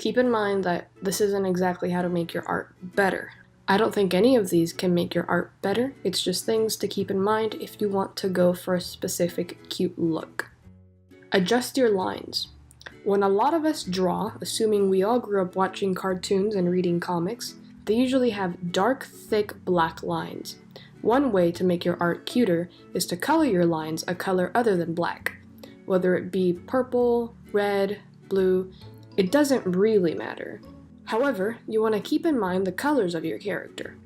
Keep in mind that this isn't exactly how to make your art better. I don't think any of these can make your art better, it's just things to keep in mind if you want to go for a specific cute look. Adjust your lines. When a lot of us draw, assuming we all grew up watching cartoons and reading comics, they usually have dark, thick black lines. One way to make your art cuter is to color your lines a color other than black. Whether it be purple, red, blue, it doesn't really matter. However, you want to keep in mind the colors of your character.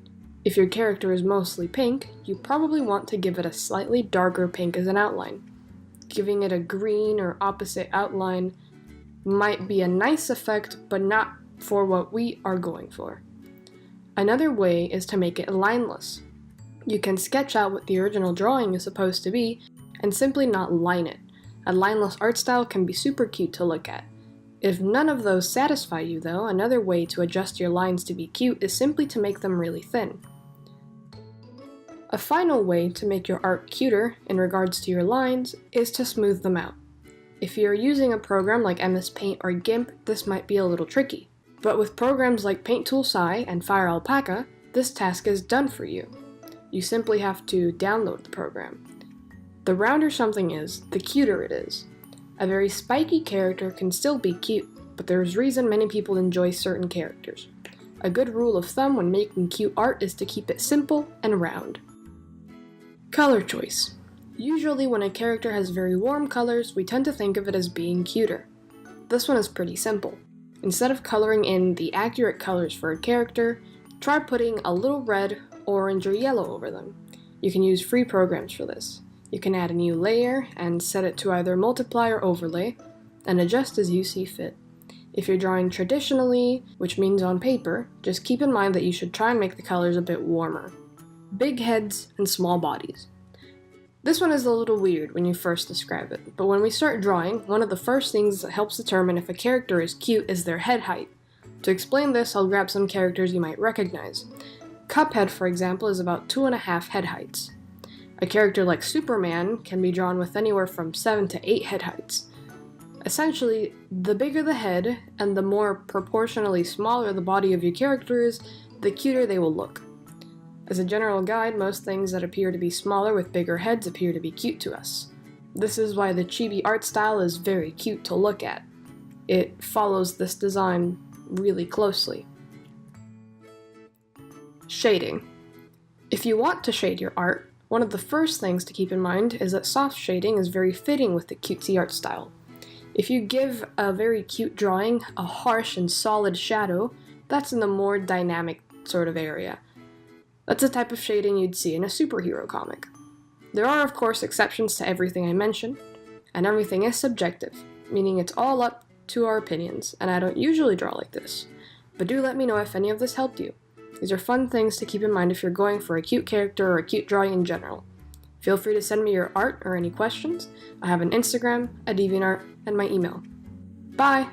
If your character is mostly pink, you probably want to give it a slightly darker pink as an outline. Giving it a green or opposite outline might be a nice effect, but not for what we are going for. Another way is to make it lineless. You can sketch out what the original drawing is supposed to be and simply not line it. A lineless art style can be super cute to look at. If none of those satisfy you though, another way to adjust your lines to be cute is simply to make them really thin. A final way to make your art cuter in regards to your lines is to smooth them out. If you're using a program like MS Paint or GIMP, this might be a little tricky. But with programs like Paint Tool Sai and Fire Alpaca, this task is done for you. You simply have to download the program. The rounder something is, the cuter it is. A very spiky character can still be cute, but there's reason many people enjoy certain characters. A good rule of thumb when making cute art is to keep it simple and round. Color choice. Usually when a character has very warm colors, we tend to think of it as being cuter. This one is pretty simple. Instead of coloring in the accurate colors for a character, try putting a little red, orange, or yellow over them. You can use free programs for this. You can add a new layer and set it to either multiply or overlay, and adjust as you see fit. If you're drawing traditionally, which means on paper, just keep in mind that you should try and make the colors a bit warmer. Big heads and small bodies. This one is a little weird when you first describe it, but when we start drawing, one of the first things that helps determine if a character is cute is their head height. To explain this, I'll grab some characters you might recognize. Cuphead, for example, is about 2.5 head heights. A character like Superman can be drawn with anywhere from 7 to 8 head heights. Essentially, the bigger the head and the more proportionally smaller the body of your character is, the cuter they will look. As a general guide, most things that appear to be smaller with bigger heads appear to be cute to us. This is why the chibi art style is very cute to look at. It follows this design really closely. Shading. If you want to shade your art, one of the first things to keep in mind is that soft shading is very fitting with the cutesy art style. If you give a very cute drawing a harsh and solid shadow, that's in the more dynamic sort of area. That's the type of shading you'd see in a superhero comic. There are of course exceptions to everything I mentioned, and everything is subjective, meaning it's all up to our opinions, and I don't usually draw like this. But do let me know if any of this helped you. These are fun things to keep in mind if you're going for a cute character or a cute drawing in general. Feel free to send me your art or any questions. I have an Instagram, a DeviantArt, and my email. Bye!